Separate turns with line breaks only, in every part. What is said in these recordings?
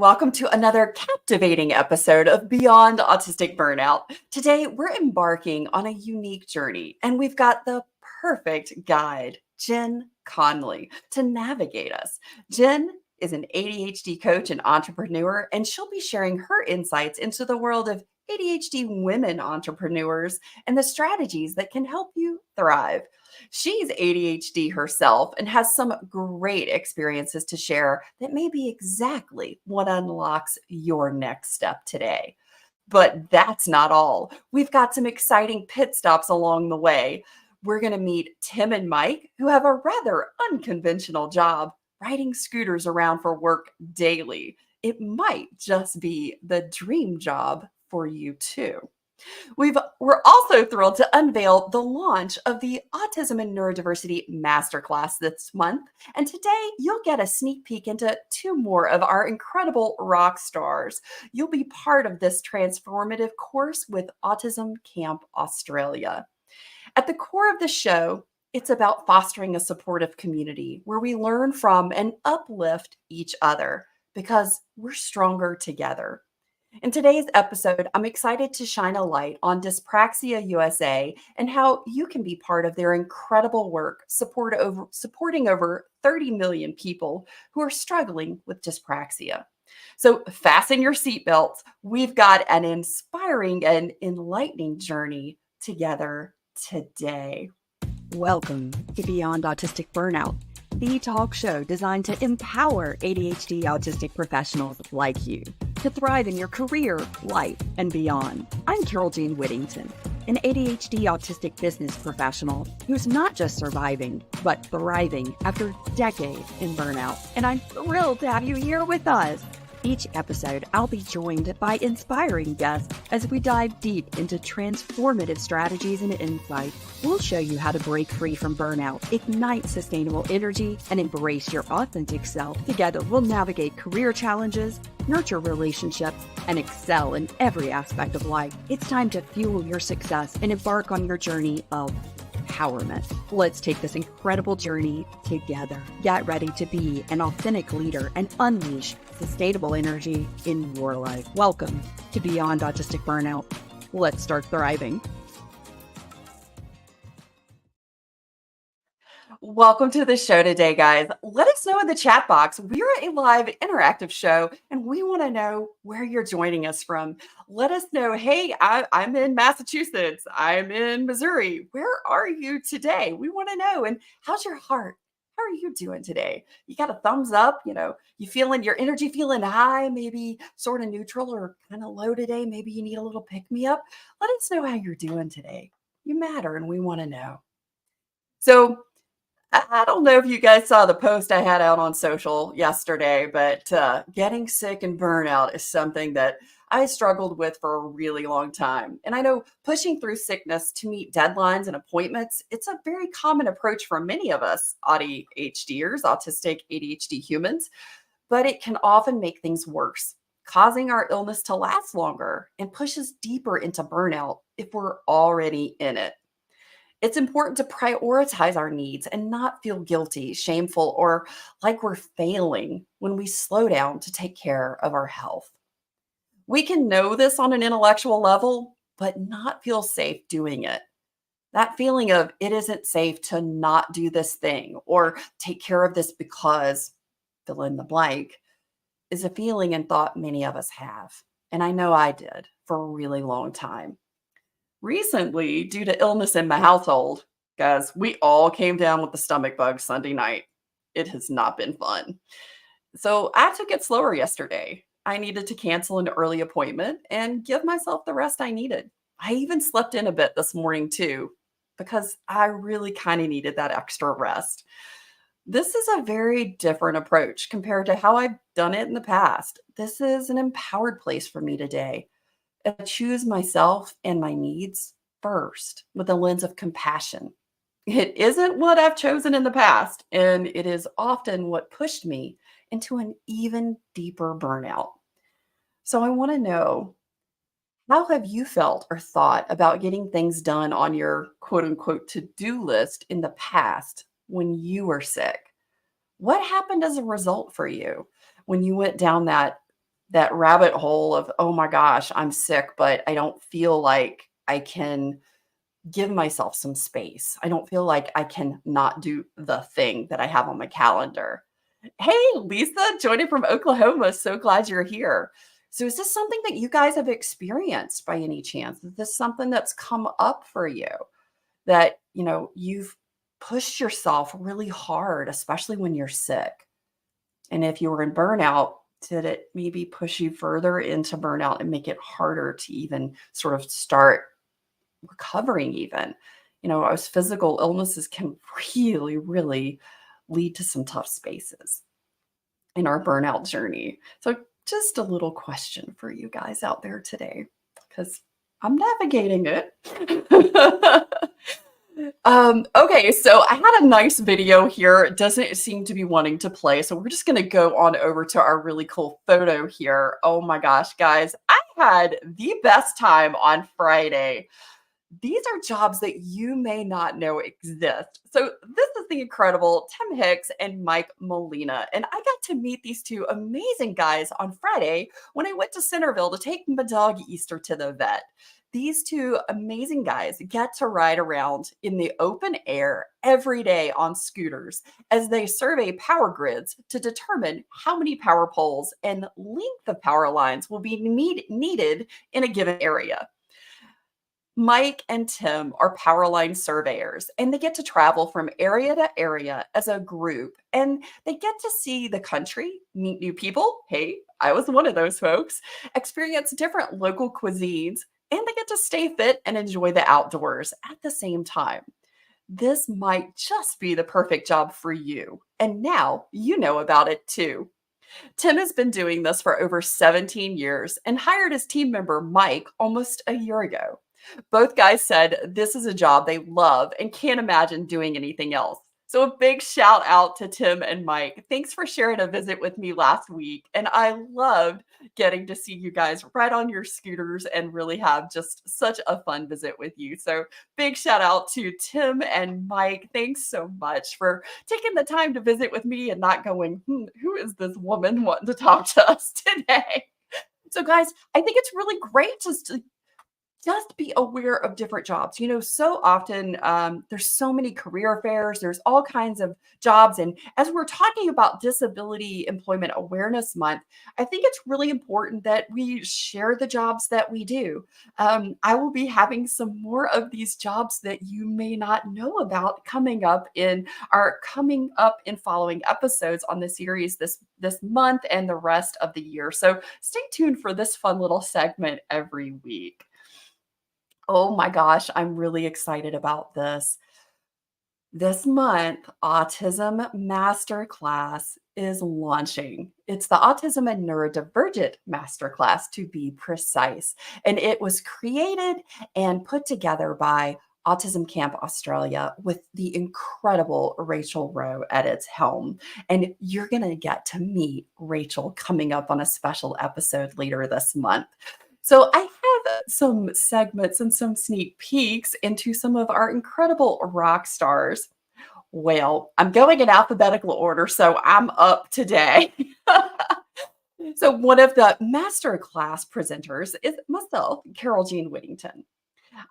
welcome to another captivating episode of Beyond Autistic Burnout. Today, we're embarking on a unique journey, and we've got the perfect guide, Jen Conley, to navigate us. Jen is an ADHD coach and entrepreneur, and she'll be sharing her insights into the world of ADHD women entrepreneurs and the strategies that can help you thrive. She's ADHD herself and has some great experiences to share that may be exactly what unlocks your next step today. But that's not all. We've got some exciting pit stops along the way. We're going to meet Tim and Mike, who have a rather unconventional job riding scooters around for work daily. It might just be the dream job for you too. We're also thrilled to unveil the launch of the Autism and Neurodiversity Masterclass this month. And today you'll get a sneak peek into two more of our incredible rock stars. You'll be part of this transformative course with Autism Camp Australia. At the core of the show, it's about fostering a supportive community where we learn from and uplift each other because we're stronger together. In today's episode, I'm excited to shine a light on Dyspraxia USA and how you can be part of their incredible work supporting over 30 million people who are struggling with dyspraxia. So fasten your seatbelts. We've got an inspiring and enlightening journey together today.
Welcome to Beyond Autistic Burnout, the talk show designed to empower ADHD autistic professionals like you to thrive in your career, life, and beyond. I'm Carole Jean Whittington, an ADHD autistic business professional who's not just surviving, but thriving after decades in burnout. And I'm thrilled to have you here with us. Each episode, I'll be joined by inspiring guests as we dive deep into transformative strategies and insights. We'll show you how to break free from burnout, ignite sustainable energy, and embrace your authentic self. Together, we'll navigate career challenges, nurture relationships, and excel in every aspect of life. It's time to fuel your success and embark on your journey of empowerment. Let's take this incredible journey together. Get ready to be an authentic leader and unleash sustainable energy in your life. Welcome to Beyond Autistic Burnout. Let's start thriving.
Welcome to the show today, guys. Let us know in the chat box. We're a live interactive show, and we want to know where you're joining us from. Let us know, hey, I'm in Massachusetts. I'm in Missouri. Where are you today? We want to know. And how's your heart? How are you doing today? You got a thumbs up? You feeling your energy feeling high, maybe sort of neutral or kind of low today? Maybe you need a little pick me up. Let us know how you're doing today. You matter, and we want to know. So, I don't know if you guys saw the post I had out on social yesterday, but getting sick and burnout is something that I struggled with for a really long time. And I know pushing through sickness to meet deadlines and appointments, it's a very common approach for many of us ADHDers, autistic ADHD humans, but it can often make things worse, causing our illness to last longer and push us deeper into burnout if we're already in it. It's important to prioritize our needs and not feel guilty, shameful, or like we're failing when we slow down to take care of our health. We can know this on an intellectual level, but not feel safe doing it. That feeling of it isn't safe to not do this thing or take care of this because fill in the blank is a feeling and thought many of us have. And I know I did for a really long time. Recently, due to illness in my household, guys, we all came down with the stomach bug Sunday night. It has not been fun. So I took it slower yesterday. I needed to cancel an early appointment and give myself the rest I needed. I even slept in a bit this morning too, because I really kind of needed that extra rest. This is a very different approach compared to how I've done it in the past. This is an empowered place for me today. I choose myself and my needs first with a lens of compassion. It isn't what I've chosen in the past, and it is often what pushed me into an even deeper burnout. So I want to know, how have you felt or thought about getting things done on your quote unquote to-do list in the past when you were sick? What happened as a result for you when you went down that that rabbit hole of, oh my gosh, I'm sick, but I don't feel like I can give myself some space. I don't feel like I can not do the thing that I have on my calendar. Hey, Lisa, joining from Oklahoma. So glad you're here. So, is this something that you guys have experienced by any chance? Is this something that's come up for you that, you've pushed yourself really hard, especially when you're sick? And if you were in burnout, did it maybe push you further into burnout and make it harder to even sort of start recovering even? As physical illnesses can really, really lead to some tough spaces in our burnout journey. So just a little question for you guys out there today, because I'm navigating it. Okay, so I had a nice video here. It doesn't seem to be wanting to play, so we're just going to go on over to our really cool photo here. Oh my gosh, guys, I had the best time on Friday. These are jobs that you may not know exist. So this is the incredible Tim Hicks and Mike Molina. And I got to meet these two amazing guys on Friday when I went to Centerville to take my dog Easter to the vet. These two amazing guys get to ride around in the open air every day on scooters as they survey power grids to determine how many power poles and length of power lines will be needed in a given area. Mike and Tim are power line surveyors, and they get to travel from area to area as a group, and they get to see the country, meet new people. Hey, I was one of those folks, experience different local cuisines, and they get to stay fit and enjoy the outdoors at the same time. This might just be the perfect job for you, and now you know about it too. Tim has been doing this for over 17 years and hired his team member Mike almost a year ago. Both guys said this is a job they love and can't imagine doing anything else. So a big shout out to Tim and Mike. Thanks for sharing a visit with me last week. And I loved getting to see you guys ride on your scooters and really have just such a fun visit with you. So big shout out to Tim and Mike. Thanks so much for taking the time to visit with me and not going, who is this woman wanting to talk to us today? So guys, I think it's really great just be aware of different jobs. So often there's so many career fairs, there's all kinds of jobs. And as we're talking about Disability Employment Awareness Month, I think it's really important that we share the jobs that we do. I will be having some more of these jobs that you may not know about coming up in following episodes on the series this month and the rest of the year. So stay tuned for this fun little segment every week. Oh my gosh, I'm really excited about this. This month, Autism Masterclass is launching. It's the Autism and Neurodivergent Masterclass, to be precise. And it was created and put together by Autism Camp Australia with the incredible Rachel Rowe at its helm. And you're going to get to meet Rachel coming up on a special episode later this month. So I have some segments and some sneak peeks into some of our incredible rock stars. Well, I'm going in alphabetical order, so I'm up today. So one of the masterclass presenters is myself, Carole Jean Whittington.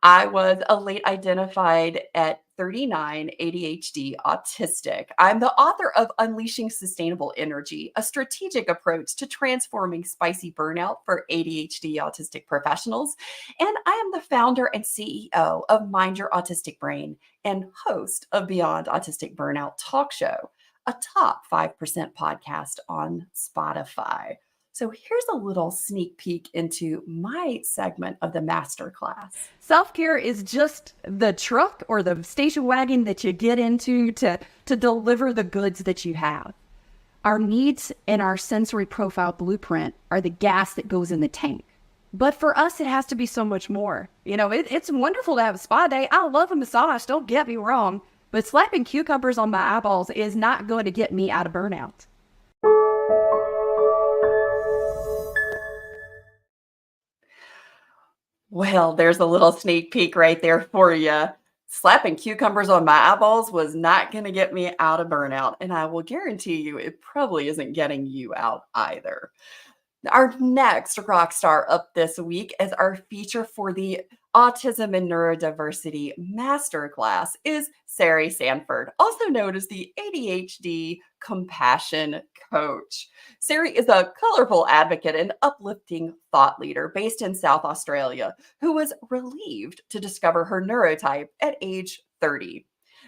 I was a late identified at 39 ADHD autistic. I'm the author of Unleashing Sustainable Energy, a strategic approach to transforming spicy burnout for ADHD autistic professionals. And I am the founder and CEO of Mind Your Autistic Brain and host of Beyond Autistic Burnout talk show, a top 5% podcast on Spotify. So here's a little sneak peek into my segment of the masterclass.
Self-care is just the truck or the station wagon that you get into to deliver the goods that you have. Our needs and our sensory profile blueprint are the gas that goes in the tank. But for us, it has to be so much more. It's wonderful to have a spa day. I love a massage, don't get me wrong. But slapping cucumbers on my eyeballs is not going to get me out of burnout.
Well, there's a little sneak peek right there for you. Slapping cucumbers on my eyeballs was not going to get me out of burnout. And I will guarantee you it probably isn't getting you out either. Our next rock star up this week is our feature for the Autism and Neurodiversity Masterclass is Siri Sanford, also known as the ADHD Compassion Coach. Siri is a colorful advocate and uplifting thought leader based in South Australia who was relieved to discover her neurotype at age 30.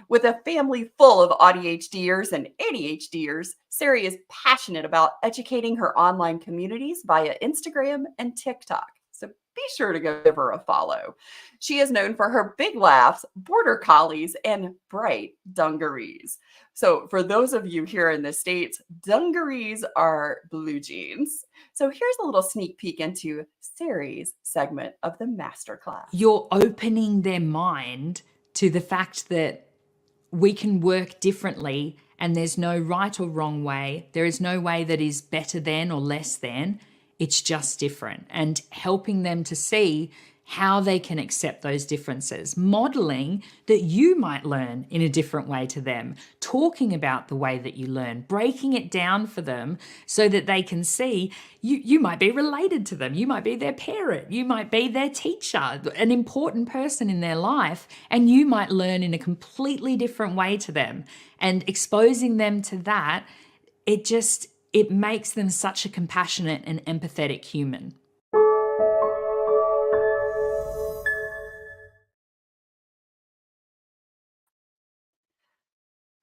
With a family full of ADHDers and ADHDers, Sari is passionate about educating her online communities via Instagram and TikTok. So be sure to go give her a follow. She is known for her big laughs, border collies, and bright dungarees. So for those of you here in the States, dungarees are blue jeans. So here's a little sneak peek into Sari's segment of the masterclass.
You're opening their mind to the fact that we can work differently and there's no right or wrong way. There is no way that is better than or less than. It's just different, and helping them to see how they can accept those differences, modeling that you might learn in a different way to them, talking about the way that you learn, breaking it down for them so that they can see you might be related to them, you might be their parent, you might be their teacher, an important person in their life, and you might learn in a completely different way to them. And exposing them to that, it makes them such a compassionate and empathetic human.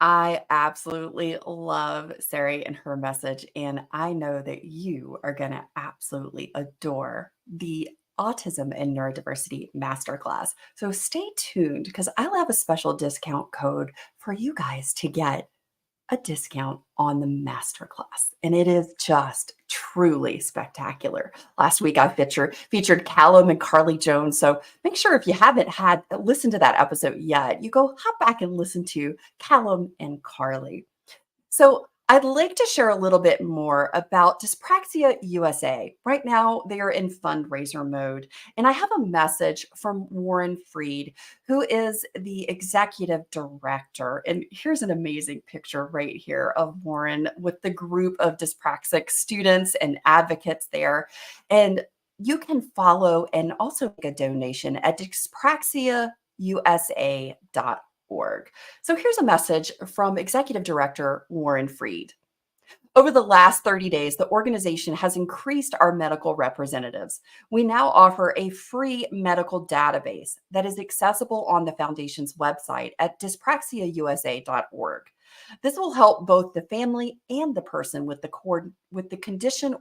I absolutely love Sari and her message, and I know that you are going to absolutely adore the Autism and Neurodiversity Masterclass. So stay tuned because I'll have a special discount code for you guys to get a discount on the masterclass. And it is just truly spectacular. Last week I featured Callum and Carole Jones. So make sure if you haven't listened to that episode yet, you go hop back and listen to Callum and Carole. So I'd like to share a little bit more about Dyspraxia USA. Right now, they are in fundraiser mode. And I have a message from Warren Freed, who is the executive director. And here's an amazing picture right here of Warren with the group of dyspraxic students and advocates there. And you can follow and also make a donation at dyspraxiausa.org. So here's a message from Executive Director Warren Freed. Over the last 30 days, the organization has increased our medical representatives. We now offer a free medical database that is accessible on the Foundation's website at dyspraxiausa.org. This will help both the family and the person with the condition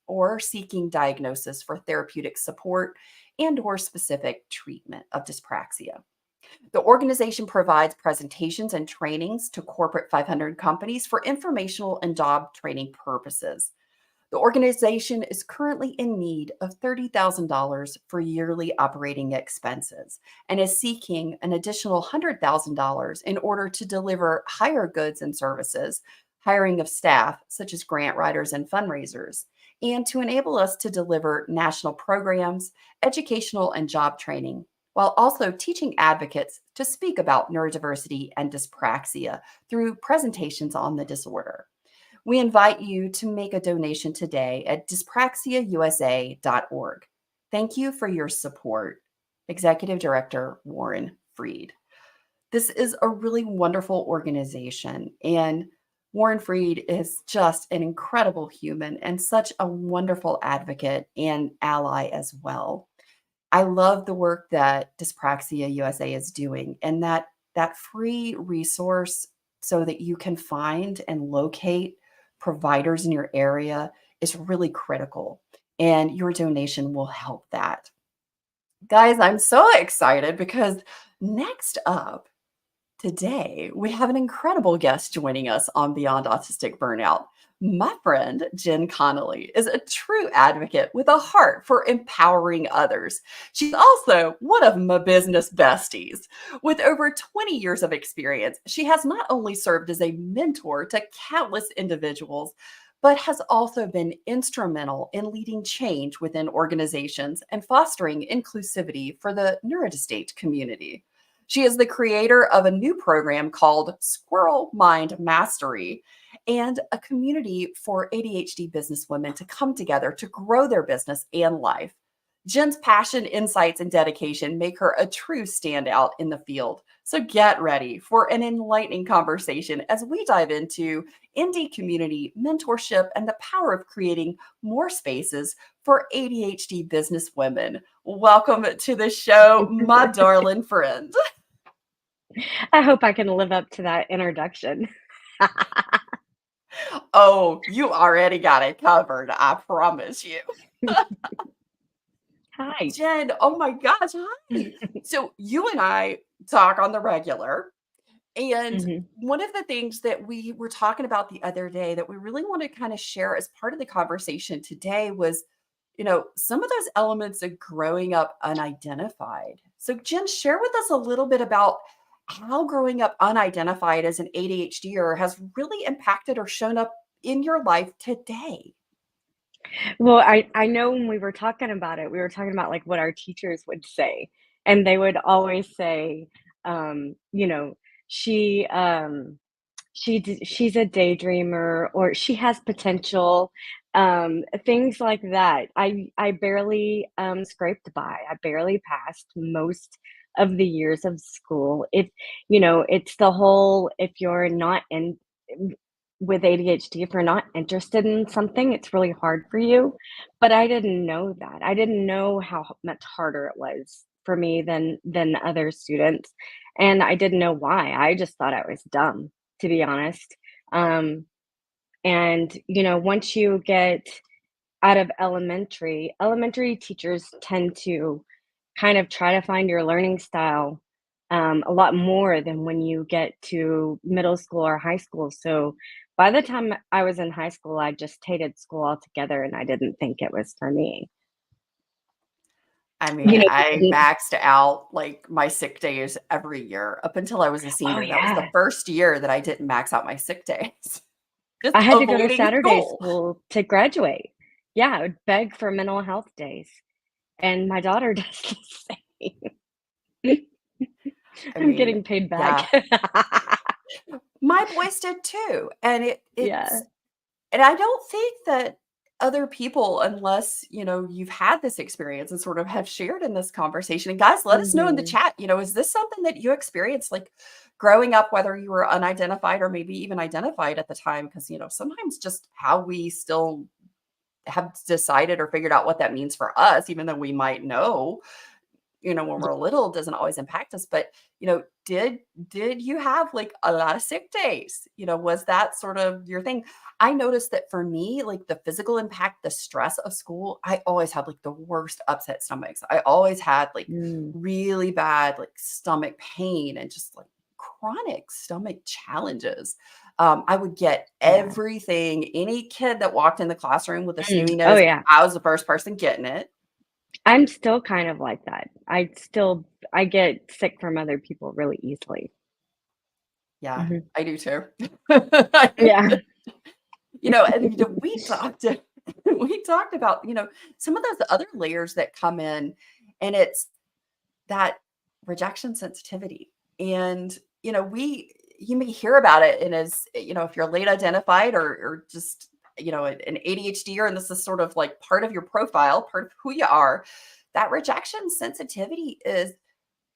or seeking diagnosis for therapeutic support and or specific treatment of dyspraxia. The organization provides presentations and trainings to corporate 500 companies for informational and job training purposes. The organization is currently in need of $30,000 for yearly operating expenses and is seeking an additional $100,000 in order to deliver higher goods and services, hiring of staff, such as grant writers and fundraisers, and to enable us to deliver national programs, educational and job training, while also teaching advocates to speak about neurodiversity and dyspraxia through presentations on the disorder. We invite you to make a donation today at dyspraxiausa.org. Thank you for your support. Executive Director Warren Freed. This is a really wonderful organization, and Warren Freed is just an incredible human and such a wonderful advocate and ally as well. I love the work that Dyspraxia USA is doing, and that free resource so that you can find and locate providers in your area is really critical, and your donation will help that. Guys, I'm so excited because next up today, we have an incredible guest joining us on Beyond Autistic Burnout. My friend, Jen Conley, is a true advocate with a heart for empowering others. She's also one of my business besties. With over 20 years of experience, she has not only served as a mentor to countless individuals, but has also been instrumental in leading change within organizations and fostering inclusivity for the neurodistinct community. She is the creator of a new program called Squirrel Mind Mastery and a community for ADHD businesswomen to come together to grow their business and life. Jen's passion, insights, and dedication make her a true standout in the field. So get ready for an enlightening conversation as we dive into indie community, mentorship, and the power of creating more spaces for ADHD business women. Welcome to the show, my darling friend.
I hope I can live up to that introduction.
Oh, you already got it covered. I promise you.
Hi.
Jen, oh my gosh, hi. So you and I talk on the regular. And
Mhm.
one of the things that we were talking about the other day that we really want to kind of share as part of the conversation today was, some of those elements of growing up unidentified. So, Jen, share with us a little bit about how growing up unidentified as an ADHDer has really impacted or shown up in your life today.
Well, I know when we were talking about it, we were talking about, like, what our teachers would say, and they would always say, you know, "She, she's a daydreamer," or "She has potential," things like that. I barely, scraped by. I barely passed most of the years of school. It's the whole, if you're not in with ADHD, if you're not interested in something, it's really hard for you. But I didn't know that. I didn't know how much harder it was for me than other students, and I didn't know why. I just thought I was dumb, to be honest. Um, and once you get out of elementary teachers tend to kind of try to find your learning style a lot more than when you get to middle school or high school. So by the time I was in high school, I just hated school altogether and I didn't think it was for me.
I mean,
You know,
I maxed out like my sick days every year up until I was a
oh
senior. That was the
yeah.
first year that I didn't max out my sick days. Just
I had to go to
avoiding
Saturday
school.
school to graduate. Yeah, I would beg for mental health days. And my daughter does the same.
I
I'm
mean,
getting paid back.
yeah, my boys did too. And
Yeah.
and I don't think that other people, unless, you've had this experience and sort of have shared in this conversation. And guys, let us know in the
Mhm.
chat, is this something that you experienced like growing up, whether you were unidentified or maybe even identified at the time? Because, sometimes just how we still have decided or figured out what that means for us, even though we might know, when we're little doesn't always impact us. But, did you have like a lot of sick days? Was that sort of your thing? I noticed that for me, like the physical impact, the stress of school, I always had like the worst upset stomachs. I always had like
Mm,
really bad like stomach pain and just like chronic stomach challenges. I would get
yeah.
everything. Any kid that walked in the classroom with a snooty
Oh,
nose,
yeah.
I was the first person getting it.
I'm still kind of like that. I get sick from other people really easily.
Yeah,
Mhm.
I do too.
Yeah.
And we talked about, some of those other layers that come in, and it's that rejection sensitivity. And, you may hear about it and as, if you're late identified or just, an ADHD, and this is sort of like part of your profile, part of who you are, that rejection sensitivity is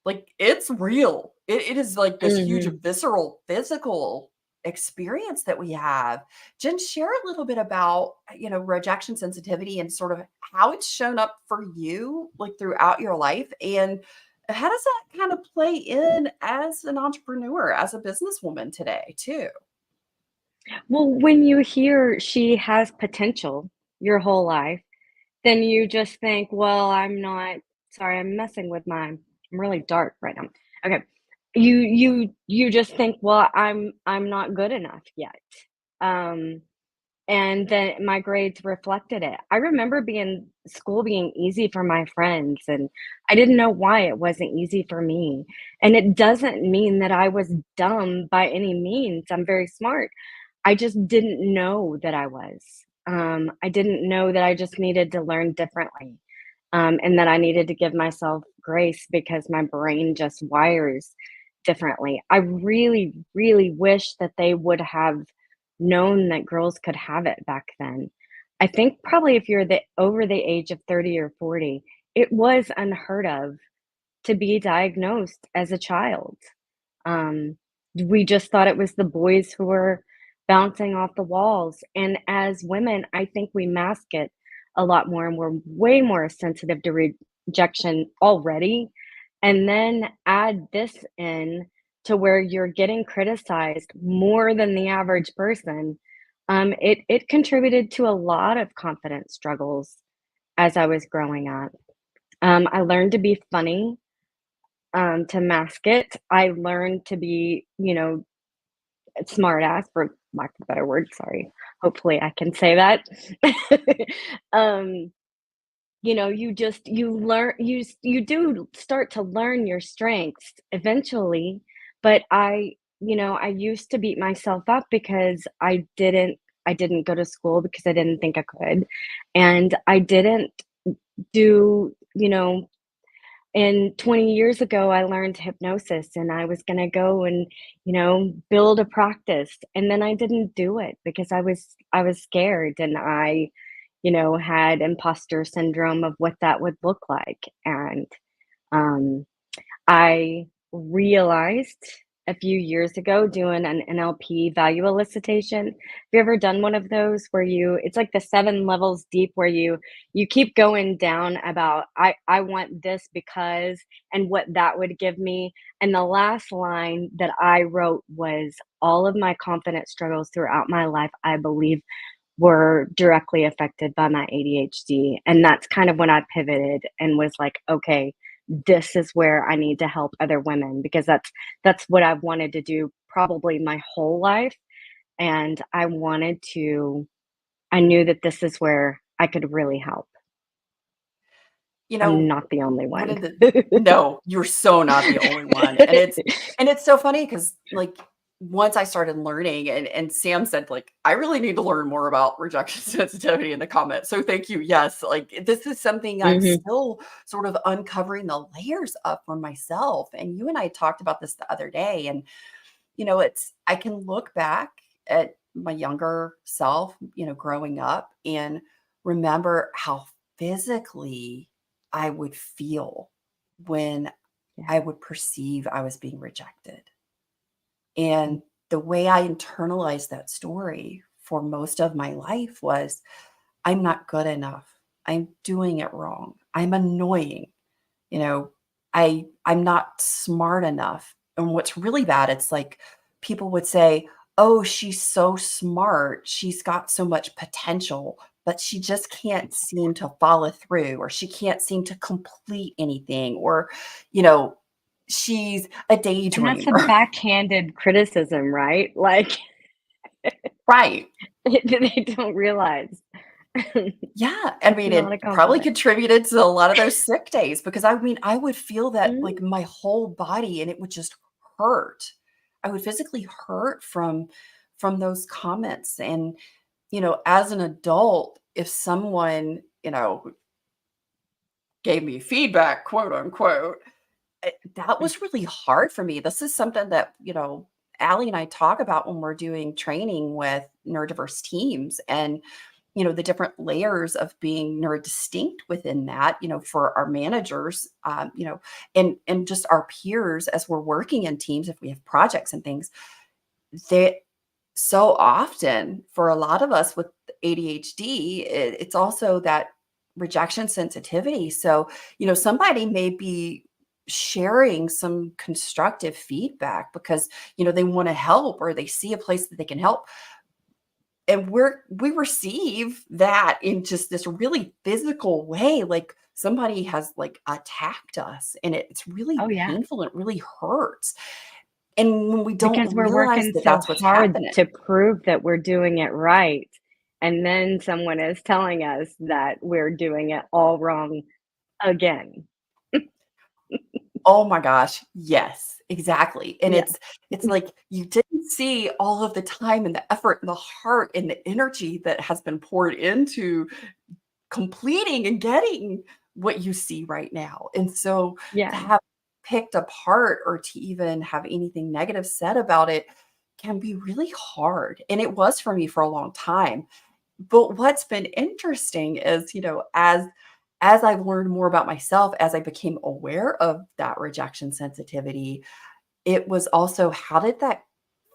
like, it's real. It is like this huge
Mhm.
visceral physical experience that we have. Jen, share a little bit about, rejection sensitivity and sort of how it's shown up for you, like, throughout your life, and how does that kind of play in as an entrepreneur, as a businesswoman today too?
Well, when you hear she has potential your whole life, then you just think, "Well, I'm not." Sorry, I'm messing with I'm really dark right now. Okay. You just think, "Well, I'm not good enough yet." Um, and then my grades reflected it. I remember school being easy for my friends, and I didn't know why it wasn't easy for me. And it doesn't mean that I was dumb by any means. I'm very smart. I just didn't know that I was. I didn't know that I just needed to learn differently, and that I needed to give myself grace because my brain just wires differently. I really, really wish that they would have known that girls could have it back then. I think probably if you're over the age of 30 or 40, it was unheard of to be diagnosed as a child. Um, we just thought it was the boys who were bouncing off the walls. And as women, I think we mask it a lot more and we're way more sensitive to rejection already. And then add this in to where you're getting criticized more than the average person. It contributed to a lot of confidence struggles as I was growing up. I learned to be funny, to mask it. I learned to be, smart ass, for lack of a better word. Sorry. Hopefully I can say that. um, you learn, you do start to learn your strengths eventually. But I used to beat myself up because I didn't go to school because I didn't think I could. And I didn't do, and 20 years ago, I learned hypnosis and I was going to go and, build a practice. And then I didn't do it because I was scared and I, had imposter syndrome of what that would look like. And um, I realized a few years ago doing an NLP value elicitation. Have you ever done one of those where it's like the 7 levels deep where you keep going down about I want this because and what that would give me. And the last line that I wrote was all of my confidence struggles throughout my life, I believe, were directly affected by my ADHD. And that's kind of when I pivoted and was like, okay, this is where I need to help other women because that's what I've wanted to do probably my whole life. And I knew that this is where I could really help.
You
I'm
know,
not the only
one
one.
of the no, you're so not the only one. And it's so funny because like once I started learning and Sam said, like, I really need to learn more about rejection sensitivity in the comments. So thank you. Yes, like this is something I'm
Mhm.
still sort of uncovering the layers of for myself. And you and I talked about this the other day. And I can look back at my younger self, growing up and remember how physically I would feel when
Yeah.
I would perceive I was being rejected. And the way I internalized that story for most of my life was I'm not good enough. I'm doing it wrong. I'm annoying. You know, I'm not smart enough. And what's really bad, it's like people would say, "Oh, she's so smart. She's got so much potential, but she just can't seem to follow through or she can't seem to complete anything or, you know, she's a
And that's a
daydreamer."
backhanded criticism, right? Like
Right.
they don't realize.
Yeah, I
It's
mean,
not a
it probably
compliment.
contributed to a lot of those sick days because I mean, I would feel that like
Mhm.
my whole body and it would just hurt. I would physically hurt from those comments and as an adult, if someone, gave me feedback, quote unquote, that was really hard for me. This is something that, Allie and I talk about when we're doing training with neurodiverse teams and the different layers of being neurodistinct within that, for our managers, and just our peers as we're working in teams, if we have projects and things, they so often for a lot of us with ADHD, it's also that rejection sensitivity. So, somebody may be sharing some constructive feedback because, they want to help or they see a place that they can help and we receive that in just this really physical way, like somebody has like attacked us and it's really
Oh, yeah.
painful, it really hurts. And when we don't
Because we're
realize
working
that
so
that's what's
hard
happening.
to prove that we're doing it right, and then someone is telling us that we're doing it all wrong again.
Oh my gosh, yes, exactly. And
Yeah.
it's like you didn't see all of the time and the effort and the heart and the energy that has been poured into completing and getting what you see right now. And so to
Yeah.
have picked apart or to even have anything negative said about it can be really hard. And it was for me for a long time. But what's been interesting is, as I've learned more about myself, as I became aware of that rejection sensitivity, it was also how did that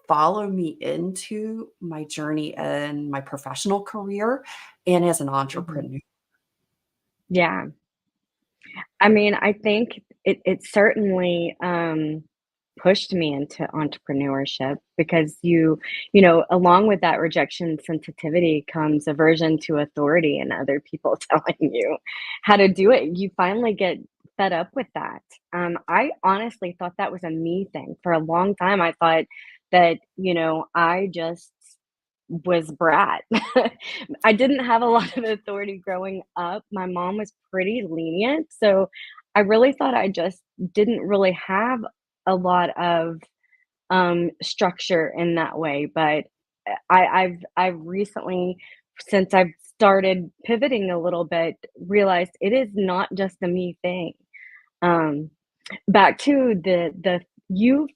follow me into my journey in my professional career and as an
Mhm.
entrepreneur?
Yeah. I mean, I think it certainly, pushed me into entrepreneurship because along with that rejection sensitivity comes aversion to authority and other people telling you how to do it. You finally get fed up with that. I honestly thought that was a me thing. For a long time, I thought that, I just was brat. I didn't have a lot of authority growing up. My mom was pretty lenient, so I really thought I just didn't really have a lot of structure in that way. But I've recently, since I've started pivoting a little bit, realized it is not just a me thing. Um, Back to the you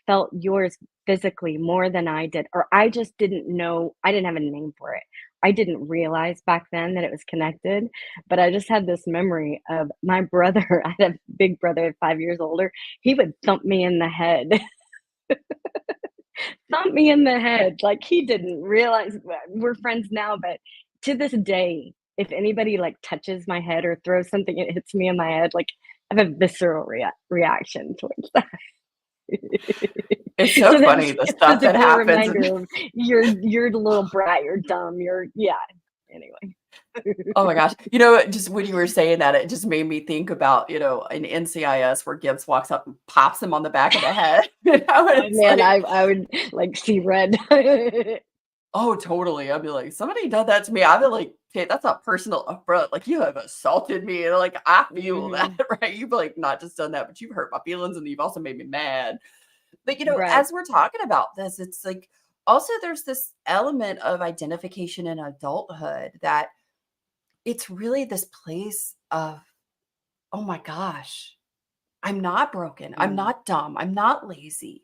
felt yours physically more than I did, or I just didn't know, I didn't have a name for it. I didn't realize back then that it was connected, but I just had this memory of my brother. I had a big brother 5 years older. He would thump me in the head. Thump me in the head, like, he didn't realize we're friends now, but to this day, if anybody, like, touches my head or throws something, it hits me in my head, like, I have a visceral reaction towards that.
It's so
So that's
funny the
it's
stuff that
physically a
happens.
reminder of you're the little brat, you're dumb, yeah, anyway.
Oh my gosh. Just when you were saying that, it just made me think about, in NCIS where Gibbs walks up and pops him on the back of the head.
Oh,
It's
man,
like,
I would, like, see red.
oh, totally. I'd be like, somebody done that to me. I'd be like, okay, that's a personal affront. Like, you have assaulted me. And like, I feel that,
Mhm.
right? You've like not just done that, but you've hurt my feelings and you've also made me mad. But,
Right.
as we're talking about this, it's like also there's this element of identification in adulthood that it's really this place of, oh my gosh, I'm not broken. I'm
Mm.
not dumb. I'm not lazy.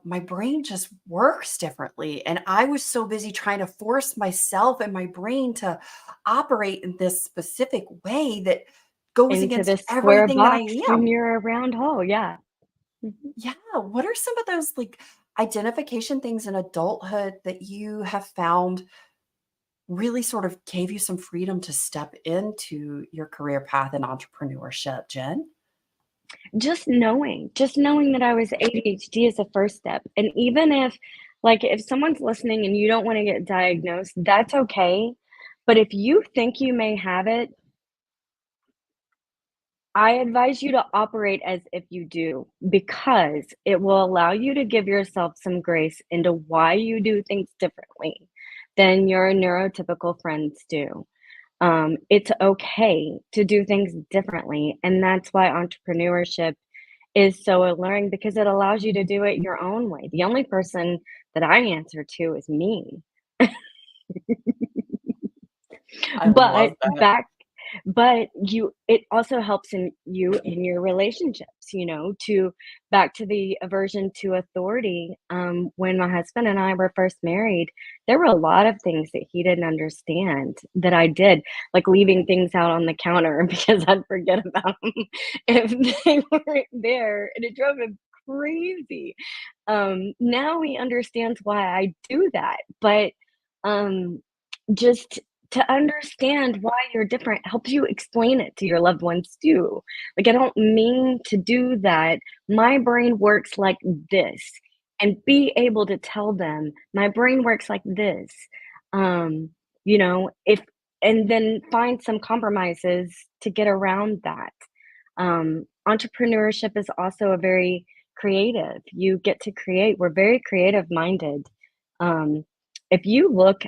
My brain just works differently. And I was so busy trying to force myself and my brain to operate in this specific way that goes
Into
against
this square
everything that I
box when
am.
you're a round hole, yeah. Mhm.
Yeah. What are some of those like identification things in adulthood that you have found really sort of gave you some freedom to step into your career path in entrepreneurship, Jen?
Just knowing that I was ADHD is the first step, and even if, like, if someone's listening and you don't wanna get diagnosed, that's okay, but if you think you may have it, I advise you to operate as if you do, because it will allow you to give yourself some grace into why you do things differently than your neurotypical friends do. It's okay to do things differently, and that's why entrepreneurship is so alluring because it allows you to do it your own way. The only person that I answer to is me.
I
But
love that.
back but you it also helps in your relationships, to back to the aversion to authority. When my husband and I were first married, there were a lot of things that he didn't understand that I did, like leaving things out on the counter because I'd forget about them if they weren't there, and it drove him crazy. Now he understands why I do that, but um just to understand why you're different helps you explain it to your loved ones too. Like, I don't mean to do that. My brain works like this, and be able to tell them, my brain works like this. If and then find some compromises to get around that. Entrepreneurship is also a very creative. You get to create. We're very creative minded. Um, if you look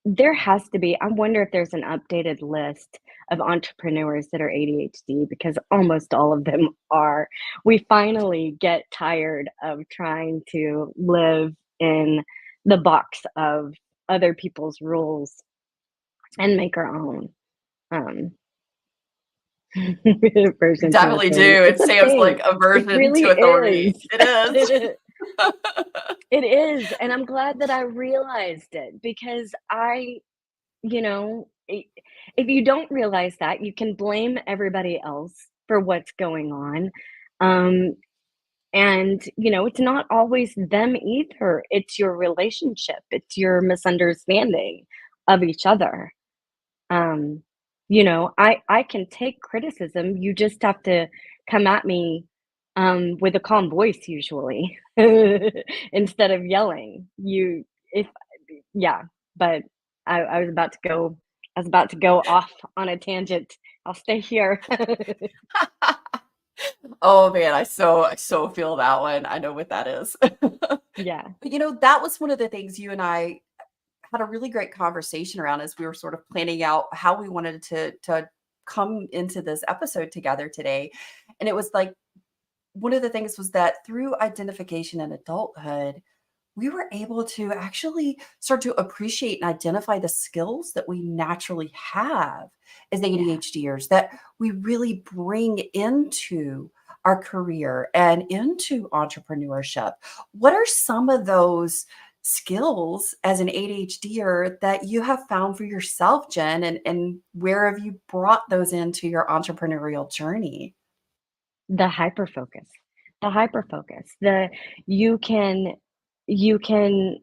there has to be. I wonder if there's an updated list of entrepreneurs that are ADHD because almost all of them are. We finally get tired of trying to live in the box of other people's rules and make our own. Um,
We
Version to
definitely
authority.
do. It
It's a
sounds
thing.
like
It
aversion to
really is.
authority. It is.
It is, and I'm glad that I realized it because you know, if you don't realize that, you can blame everybody else for what's going on. Um, and, it's not always them either. It's your relationship, it's your misunderstanding of each other. Um, I can take criticism. You just have to come at me with a calm voice usually instead of yelling. If yeah, but I was about to go off on a tangent. I'll stay here.
Oh man, I so feel that one. I know what that is.
Yeah.
But that was one of the things you and I had a really great conversation around as we were sort of planning out how we wanted to come into this episode together today. And it was like one of the things was that through identification and adulthood, we were able to actually start to appreciate and identify the skills that we naturally have as
Yeah.
ADHDers that we really bring into our career and into entrepreneurship. What are some of those skills as an ADHDer that you have found for yourself, Jen, and where have you brought those into your entrepreneurial journey?
The hyperfocus. The hyperfocus. The you can you can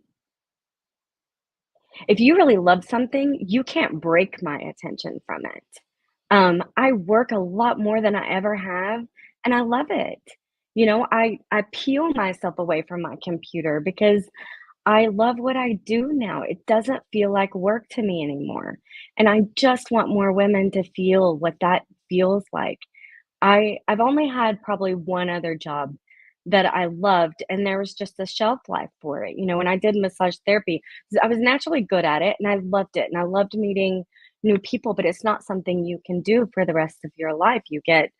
if you really love something, you can't break my attention from it. I work a lot more than I ever have, and I love it. I peel myself away from my computer because I love what I do now. It doesn't feel like work to me anymore. And I just want more women to feel what that feels like. I've only had probably one other job that I loved, and there was just a shelf life for it. When I did massage therapy, I was naturally good at it, and I loved it, and I loved meeting new people, but it's not something you can do for the rest of your life. You get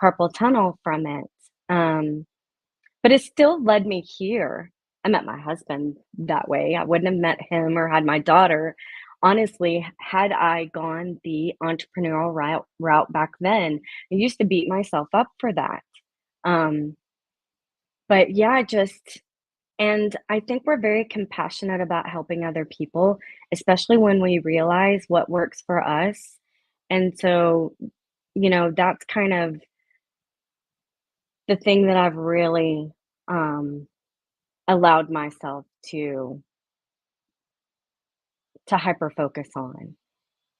carpal tunnel from it. Um, but it still led me here. I met my husband that way. I wouldn't have met him or had my daughter. Honestly, had I gone the entrepreneurial route back then, I used to beat myself up for that. Um, but yeah, and I think we're very compassionate about helping other people, especially when we realize what works for us. And so, that's kind of the thing that I've really um, allowed myself to hyper focus on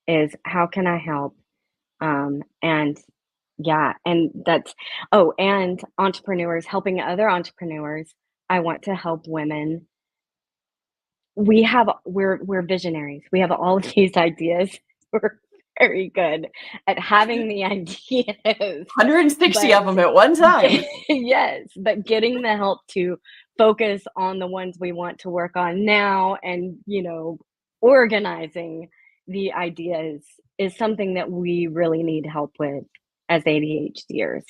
is how can I help? And yeah, and that's and entrepreneurs helping other entrepreneurs. I want to help women. We're visionaries. We have all of these ideas. We're very good at having the ideas,
160
but
of them at one time.
yes, but getting the help to focus on the ones we want to work on now and, organizing the ideas is something that we really need help with as ADHDers.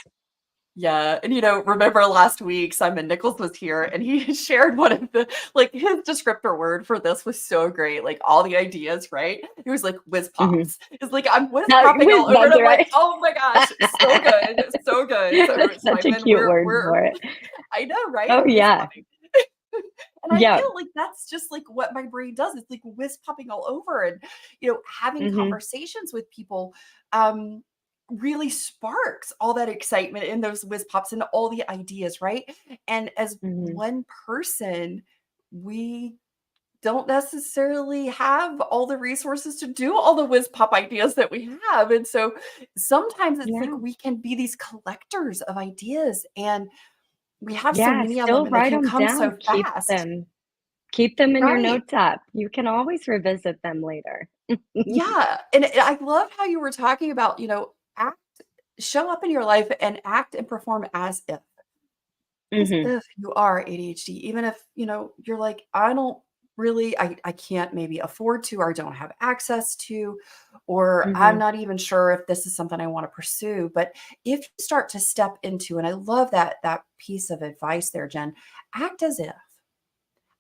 Yeah, and remember last week Simon Nichols was here and he shared one of the his descriptor word for this was so great. Like all the ideas, right? He was like whiz
Mhm.
pops. It's like I'm whiz
No,
popping all over and
that's
I'm like,
right.
oh my gosh, so good, so good. So
That's such a
Simon,
cute word
we're
for it.
I know, right?
Oh,
Whiz
yeah.
popping. And I
Yeah.
feel like that's just like what my brain does. It's like whiz popping all over and having
Mhm.
conversations with people um really sparks all that excitement in those whiz pops and all the ideas, right? And as
Mhm.
one person, we don't necessarily have all the resources to do all the whiz pop ideas that we have. And so sometimes it's like
Yeah.
we can be these collectors of ideas and we have so
Yeah,
many of them
still
and they
write
can
them
come so
down,
fast.
keep them in your
Right.
notes app. You can always revisit them later.
Yeah, and I love how you were talking about, act show up in your life and act and perform as
Mhm.
if you are ADHD, even if, you're like, I don't really I can't maybe afford to or don't have access to, or I'm
Mhm.
not even sure if this is something I want to pursue. But if you start to step into, and I love that piece of advice there, Jen, act as if.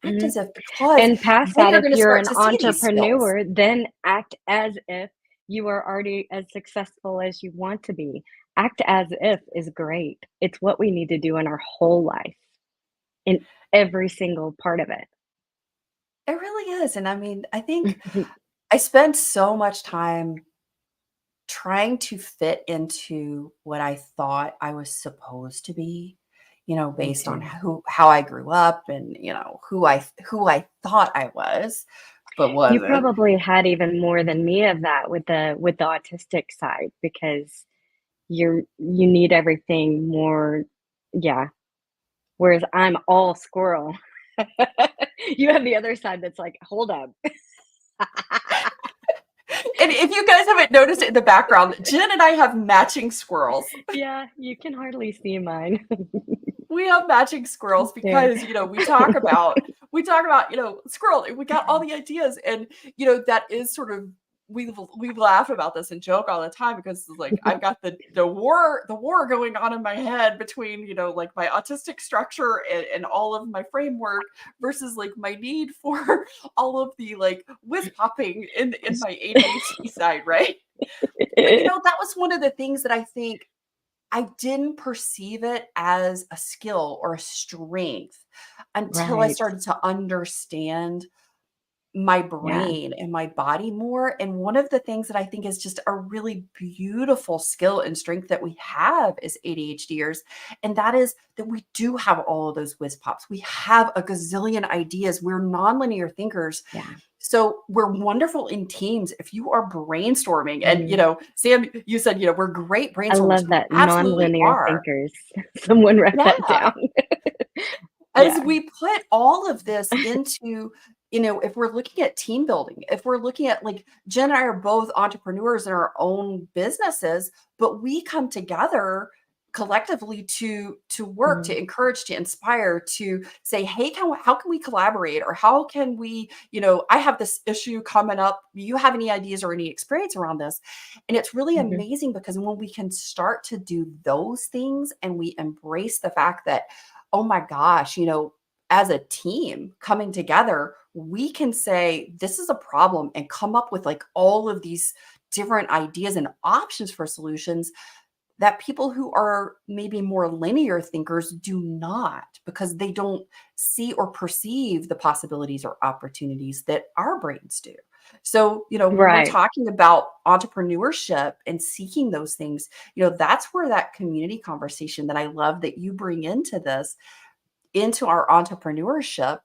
Act
Mhm.
as if because
And past
then
that,
you're
if
gonna
you're
start
an
to see these skills.
entrepreneur, then act as if you are already as successful as you want to be. Act as if is great. It's what we need to do in our whole life. in every single part of it.
It really is. And I mean, I think I spent so much time trying to fit into what I thought I was supposed to be,
Me
based on
too.
how I grew up and, who I thought I was, but
You
wasn't.
probably had even more than me of that with the autistic side because you need everything more, yeah. Whereas I'm all squirrel. You have the other side that's like, hold up.
And if you guys haven't noticed it in the background, Jen and I have matching squirrels.
Yeah, you can hardly see mine.
We have matching squirrels
There.
because, squirrel, we got all the ideas. And, that is sort of, we laugh about this and joke all the time because it's like I've got the war going on in my head between, like my autistic structure and all of my framework versus like my need for all of the like whiz popping in my ADHD side, right? But that was one of the things that I think I didn't perceive it as a skill or a strength until I
Right.
started to understand my
Yeah.
brain and my body more. And one of the things that I think is just a really beautiful skill and strength that we have as ADHDers, and that is that we do have all of those whiz pops. We have a gazillion ideas. We're nonlinear thinkers.
Yeah.
So we're wonderful in teams if you are brainstorming. And,
Mhm.
Sam, you said, we're great
I
brainstormers.
love
We
that,
absolutely
nonlinear
are.
thinkers. Someone write that
Yeah.
down.
As
Yeah.
we put all of this into, if we're looking at team building, if we're looking at like Jen and I are both entrepreneurs in our own businesses, but we come together collectively to work, to
Mhm.
encourage, to inspire, to say, hey, how can we collaborate? Or how can we, I have this issue coming up. Do you have any ideas or any experience around this? And it's really
Mhm.
amazing because when we can start to do those things and we embrace the fact that, oh my gosh, as a team coming together, we can say, this is a problem and come up with like all of these different ideas and options for solutions that people who are maybe more linear thinkers do not, because they don't see or perceive the possibilities or opportunities that our brains do. So, when we're
Right.
talking about entrepreneurship and seeking those things, that's where that community conversation that I love that you bring into our entrepreneurship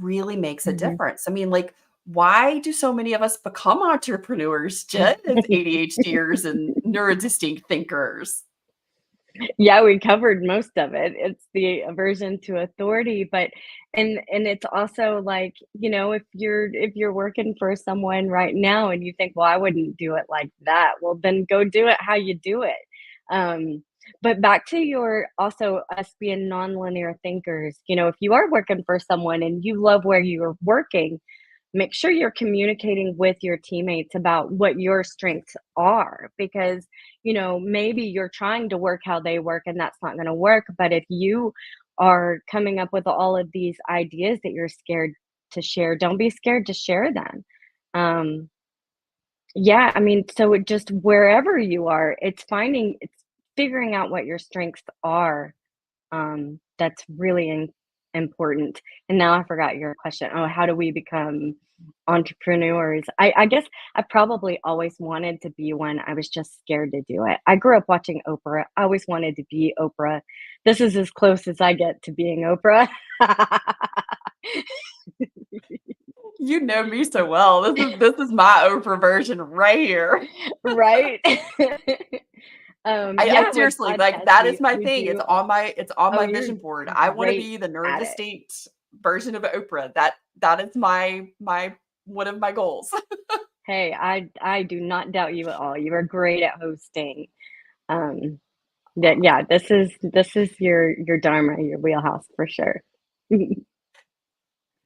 really makes a
Mhm.
difference. I mean, like, why do so many of us become entrepreneurs, Jen, as ADHDers and neurodistinct thinkers?
Yeah, we covered most of it. It's the aversion to authority, but and it's also like, if you're working for someone right now and you think, "Well, I wouldn't do it like that." Well, then go do it how you do it. But back to your also us being nonlinear thinkers, if you are working for someone and you love where you are working, make sure you're communicating with your teammates about what your strengths are because maybe you're trying to work how they work and that's not going to work, but if you are coming up with all of these ideas that you're scared to share, don't be scared to share them. um yeah, I mean, so it just wherever you are, it's figuring out what your strengths are. That's really important. And now I forgot your question. Oh, how do we become entrepreneurs? I guess I probably always wanted to be one. I was just scared to do it. I grew up watching Oprah. I always wanted to be Oprah. This is as close as I get to being Oprah.
You know me so well. This is my Oprah version right here.
Right?
I
Yeah, with
seriously, like, that is
podcasting,
my
we
thing.
do.
It's on
Oh,
my
you're
vision board. I want to
great
be the
at it.
neurodistinct version of Oprah. That is my one of my goals.
Hey, I do not doubt you at all. You are great at hosting. Um, that yeah, this is your dharma, your wheelhouse for sure.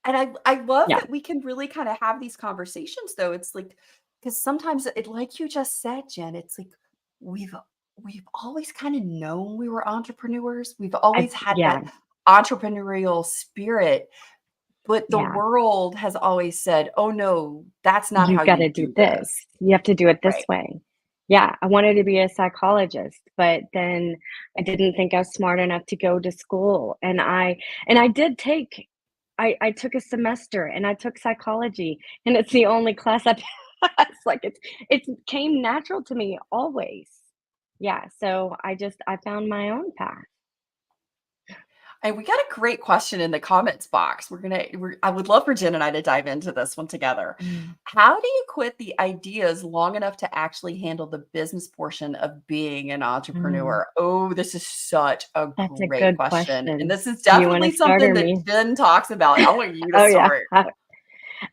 And I love
Yeah,
that we can really kind of have these conversations though. It's like, because sometimes it, like you just said, Jen, it's like we've we've always kind of known we were entrepreneurs. We've always had
yeah,
that entrepreneurial spirit, but the
yeah.
world has always said, "Oh no, that's not how
You've got
you
to do
do
this.
this."
You have to do it this
Right.
way. Yeah, I wanted to be a psychologist, but then I didn't think I was smart enough to go to school, and I did take I took a semester and I took psychology, and it's the only class I passed. Like, it came natural to me always. Yeah, so I found my own path.
And we got a great question in the comments box. I would love for Jen and I to dive into this one together.
Mm,
How do you quit the ideas long enough to actually handle the business portion of being an
mm,
entrepreneur? Oh, this is such a
that's a
great
good
question. And
question.
this is
Do you wanna
definitely
start
something
or
that
me?
Jen talks about. I want you to
Oh, yeah.
start.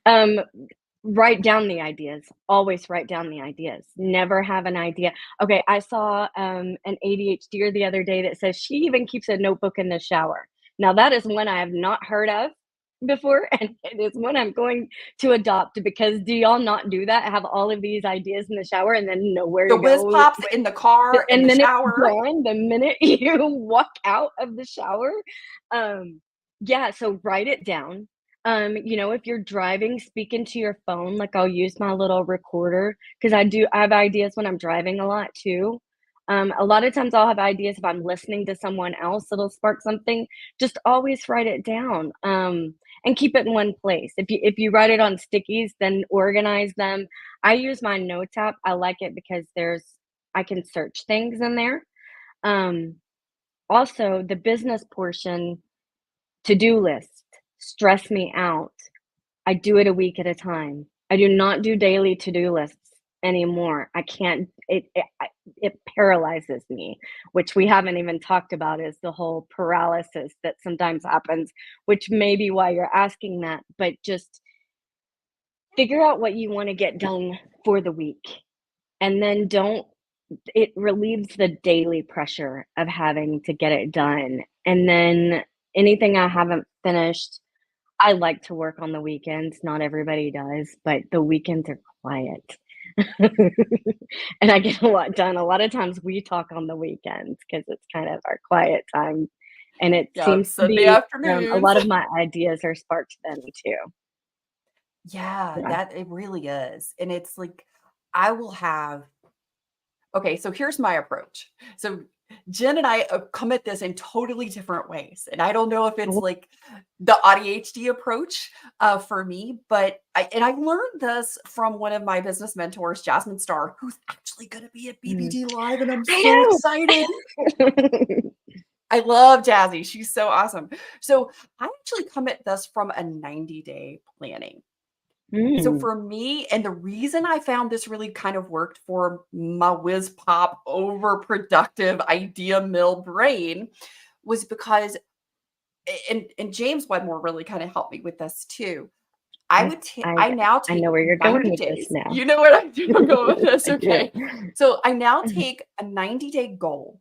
Um, write down the ideas. Always write down the ideas. Never have an idea. Okay, I saw an ADHDer the other day that says she even keeps a notebook in the shower. Now that is one I have not heard of before, and it is one I'm going to adopt because do y'all not do that? Have all of these ideas in the shower and then know where
The
to
whiz
go
pops in the car, in
and
the
then it's
shower.
gone the minute you walk out of the shower. Um, yeah, so write it down. If you're driving, speak into your phone. Like I'll use my little recorder because I have ideas when I'm driving a lot too. A lot of times I'll have ideas if I'm listening to someone else, it'll spark something. Just always write it down. And keep it in one place. If you write it on stickies, then organize them. I use my notes app. I like it because I can search things in there. Um, Also, the business portion, to-do list, stress me out. I do it a week at a time. I do not do daily to-do lists anymore. I can't, it paralyzes me, which we haven't even talked about is the whole paralysis that sometimes happens, which may be why you're asking that, but just figure out what you want to get done for the week and then don't it relieves the daily pressure of having to get it done. And then anything I haven't finished, I like to work on the weekends. Not everybody does, but the weekends are quiet. And I get a lot done. A lot of times we talk on the weekends because it's kind of our quiet time. And it
Yep,
seems to
Sunday
be a
afternoons.
lot of my ideas are sparked then too.
Yeah,
Yeah.
that it really is. And it's like I will have okay, so here's my approach. So Jen and I come at this in totally different ways. And I don't know if it's like the ADHD approach for me, but I learned this from one of my business mentors, Jasmine Starr, who's actually going to be at
Mm.
BBD Live. And I'm so
I
excited.
know.
I love Jazzy. She's so awesome. So I actually come at this from a 90-day planning. So
Mm.
for me, and the reason I found this really kind of worked for my whiz pop overproductive idea mill brain was because and James Wedmore really kind of helped me with this too.
I I
I now
I
take
know where you're going
90
with this
days.
now.
You know what I'm going with this,
I do.
okay? So I now take a 90-day goal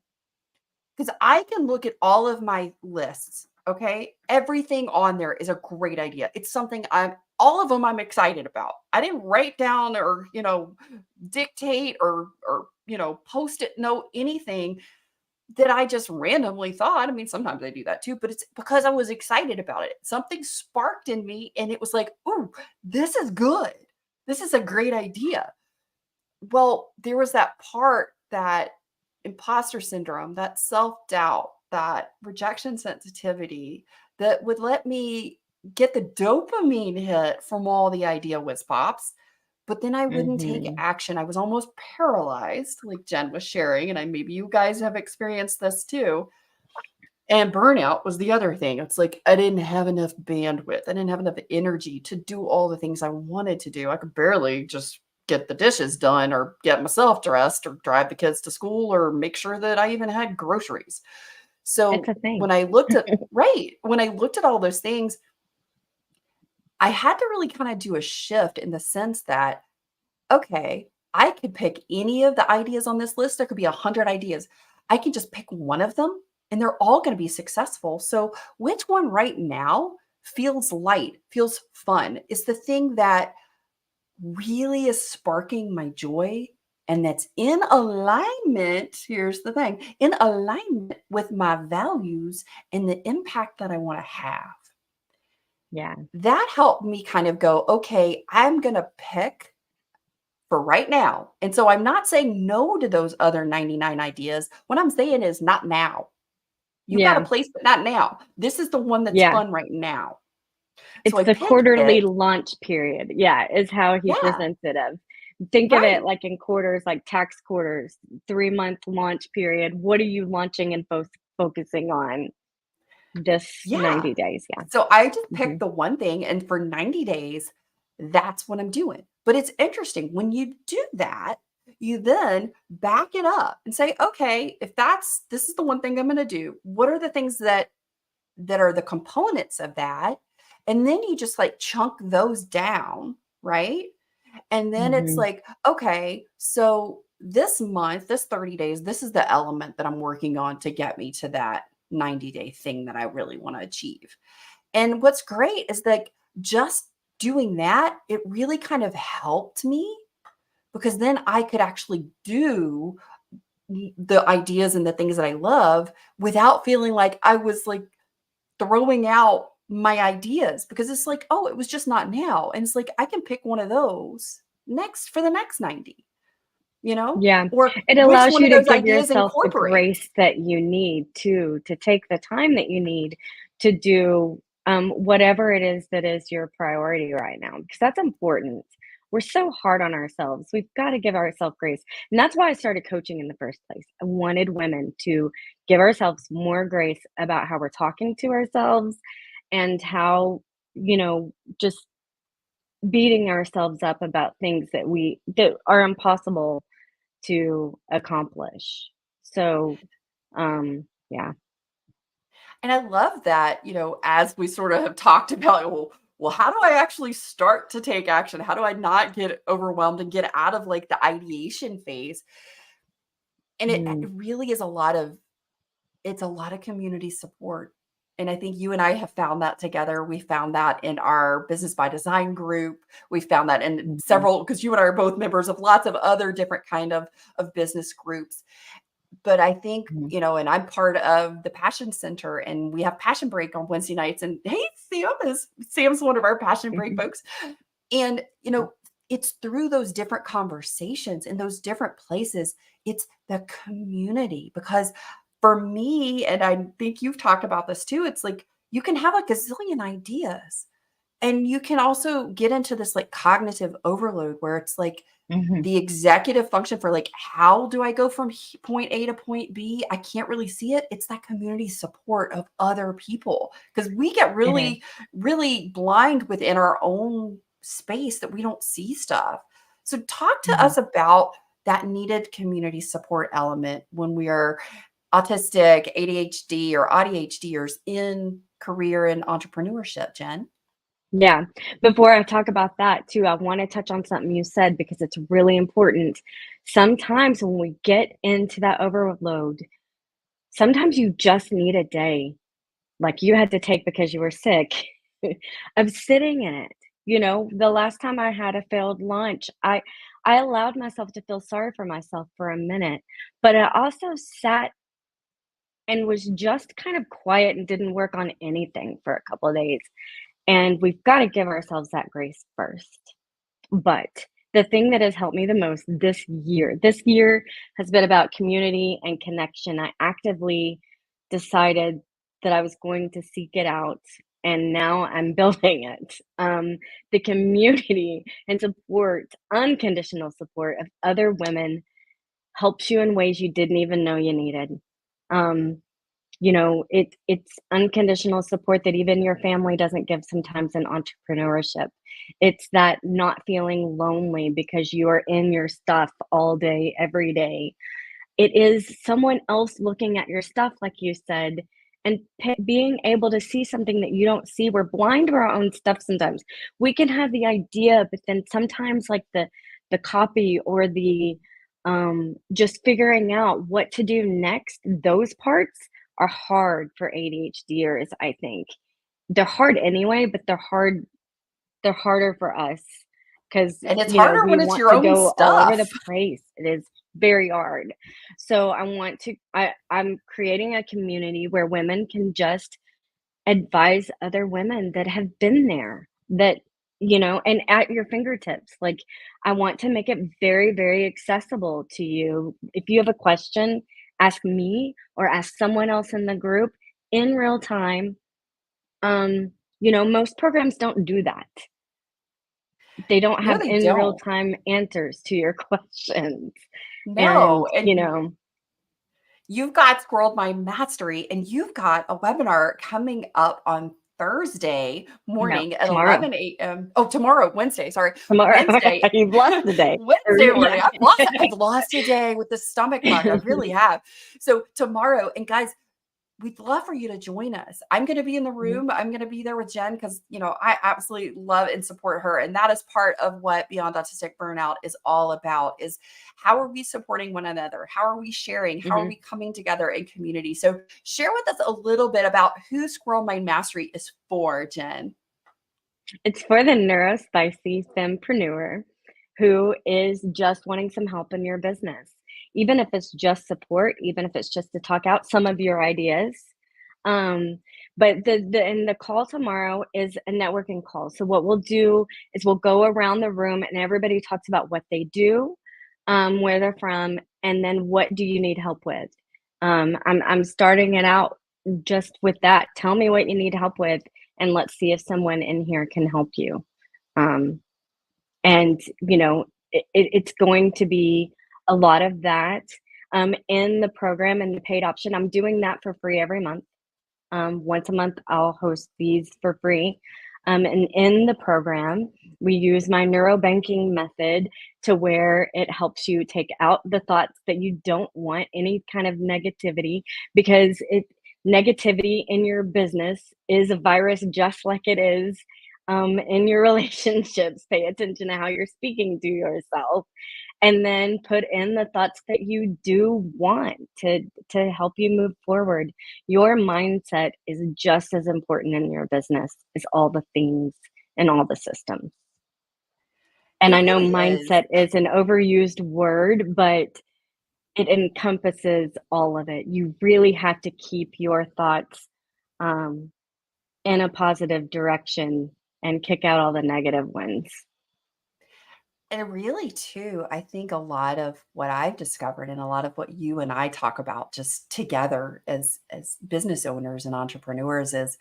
because I can look at all of my lists, okay? Everything on there is a great idea. It's something all of them I'm excited about. I didn't write down or, dictate or post-it note anything that I just randomly thought. I mean, sometimes I do that too, but it's because I was excited about it. Something sparked in me and it was like, "Ooh, this is good. This is a great idea." Well, there was that part that imposter syndrome, that self-doubt, that rejection sensitivity that would let me get the dopamine hit from all the idea whiz pops, but then I wouldn't take
Mhm.
action. I was almost paralyzed, like Jen was sharing, and maybe you guys have experienced this too. And burnout was the other thing. It's like I didn't have enough bandwidth. I didn't have enough energy to do all the things I wanted to do. I could barely just get the dishes done or get myself dressed or drive the kids to school or make sure that I even had groceries.
It's
So
a thing.
when I looked at all those things, I had to really kind of do a shift in the sense that, okay, I could pick any of the ideas on this list. There could be 100 ideas. I can just pick one of them and they're all going to be successful. So, which one right now feels light, feels fun, is the thing that really is sparking my joy and that's in alignment? Here's the thing, in alignment with my values and the impact that I want to have.
Yeah.
That helped me kind of go, okay, I'm going to pick for right now. And so I'm not saying no to those other 99 ideas. What I'm saying is not now. You got a
Yeah.
place, but not now. This is the one that's
Yeah.
fun right now. So
It's
I
the
picked
quarterly
it.
launch period. Yeah, is how he
Yeah,
presents it of. Think of it
right.
like in quarters, like tax quarters, 3-month launch period. What are you launching and focusing on this
Yeah.
90 days? Yeah.
So I just picked
Mhm.
the one thing, and for 90 days, that's what I'm doing. But it's interesting when you do that, you then back it up and say, okay, if this is the one thing I'm going to do, what are the things that are the components of that? And then you just like chunk those down, right? And then it's
Mhm.
like, okay, so this month, this 30 days, this is the element that I'm working on to get me to that 90-day thing that I really want to achieve. And what's great is that just doing that, it really kind of helped me because then I could actually do the ideas and the things that I love without feeling like I was like throwing out my ideas because it's like, oh, it was just not now. And it's like I can pick one of those next for the next 90, you know?
Yeah.
Or
It
which
allows
one
you
of
to
those
give
ideas
yourself the
incorporate.
grace that you need to take the time that you need to do, whatever it is that is your priority right now, because that's important. We're so hard on ourselves. We've got to give ourselves grace. And that's why I started coaching in the first place. I wanted women to give ourselves more grace about how we're talking to ourselves and how, just beating ourselves up about things that are impossible to accomplish. So, yeah.
And I love that, as we sort of have talked about, well, how do I actually start to take action? How do I not get overwhelmed and get out of like the ideation phase? And it
Mm,
really is it's a lot of community support. And I think you and I have found that together. We found that in our Business by Design group. We found that in
mhm,
several, because you and I are both members of lots of other different kind of business groups. But I think,
mhm,
and I'm part of the Passion Center and we have Passion Break on Wednesday nights. And hey, Sam's one of our Passion Break
mhm,
folks. And,
mhm,
it's through those different conversations in those different places, it's the community. Because for me, and I think you've talked about this too, it's like you can have a gazillion ideas and you can also get into this like cognitive overload where it's like
mhm.
the executive function for like, how do I go from point A to point B? I can't really see it. It's that community support of other people because we get
It is.
really, really blind within our own space that we don't see stuff. So, talk to
Mhm.
us about that needed community support element when we are autistic, ADHD, or ADHDers in career and entrepreneurship, Jen.
Yeah. Before I talk about that too, I wanna touch on something you said because it's really important. Sometimes when we get into that overload, sometimes you just need a day, like you had to take because you were sick, of sitting in it. The last time I had a failed lunch, I allowed myself to feel sorry for myself for a minute, but I also sat and was just kind of quiet and didn't work on anything for a couple of days. And we've got to give ourselves that grace first. But the thing that has helped me the most this year has been about community and connection. I actively decided that I was going to seek it out, and now I'm building it. The community and support, unconditional support of other women helps you in ways you didn't even know you needed. Um, it's unconditional support that even your family doesn't give sometimes in entrepreneurship. It's that not feeling lonely because you are in your stuff all day, every day. It is someone else looking at your stuff, like you said, and being able to see something that you don't see. We're blind to our own stuff sometimes. We can have the idea, but then sometimes, like the copy or the just figuring out what to do next, those parts are hard for ADHDers, I think. They're hard anyway, but they're harder for us because
And it's harder
we
when it's
want
your
to
own
go all over the
stuff.
place. It is very hard. So I'm creating a community where women can just advise other women that have been there, that and at your fingertips. Like, I want to make it very, very accessible to you. If you have a question, ask me or ask someone else in the group in real time. Most programs don't do that. They don't
No,
have
they
in real
don't.
time answers to your questions.
No,
And,
and you've got Squirrel Mind Mastery, and you've got a webinar coming up on Thursday
no,
morning at
tomorrow.
11 a.m. Oh, tomorrow, Wednesday, sorry.
Tomorrow.
Wednesday,
You've lost the day. Or
Wednesday
yeah.
morning. I've lost a day with the stomach bug. I really have. So tomorrow, and guys, we'd love for you to join us. I'm going to be in the
Mhm,
room. I'm going to be there with Jen because, I absolutely love and support her. And that is part of what Beyond Autistic Burnout is all about, is how are we supporting one another? How are we sharing? How are
mhm.
we coming together in community? So share with us a little bit about who Squirrel Mind Mastery is for, Jen.
It's for the Neurospicy fempreneur who is just wanting some help in your business. Even if it's just support, even if it's just to talk out some of your ideas. Um, but the call tomorrow is a networking call. So what we'll do is we'll go around the room and everybody talks about what they do, where they're from, and then what do you need help with. I'm starting it out just with that. Tell me what you need help with, and let's see if someone in here can help you. Um, and it's going to be a lot of that in the program and the paid option. I'm doing that for free every month. Once a month, I'll host these for free. And in the program, we use my neurobanking method to where it helps you take out the thoughts that you don't want, any kind of negativity, because negativity in your business is a virus just like it is in your relationships. Pay attention to how you're speaking to yourself, and then put in the thoughts that you do want to help you move forward. Your mindset is just as important in your business as all the things and all the systems. And
It
I know
really is.
mindset is an overused word, but it encompasses all of it. You really have to keep your thoughts um, in a positive direction and kick out all the negative ones.
And really, too, I think a lot of what I've discovered and a lot of what you and I talk about just together as business owners and entrepreneurs is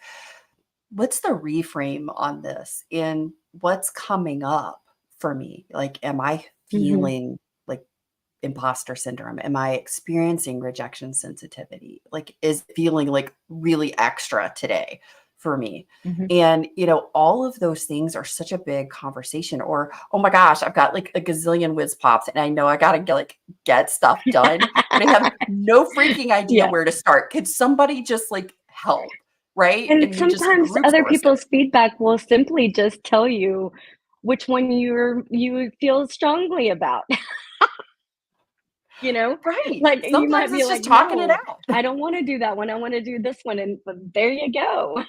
what's the reframe on this and what's coming up for me? Like, am I
Mhm,
feeling like imposter syndrome? Am I experiencing rejection sensitivity? Like, is it feeling like really extra today for me?
mhm.
And, all of those things are such a big conversation. Or, oh my gosh, I've got like a gazillion whiz pops and I know I got to get stuff done, but I have no freaking idea
Yeah.
where to start. Could somebody just like help? Right.
And
And we just
sometimes
group
other
source it.
people's feedback will simply just tell you which one you feel strongly about. You know?
Right.
Like, you
Sometimes
might be
it's
like,
just talking it
"No,
out.
I don't wanna do that one, I wanna do this one," and but there you go.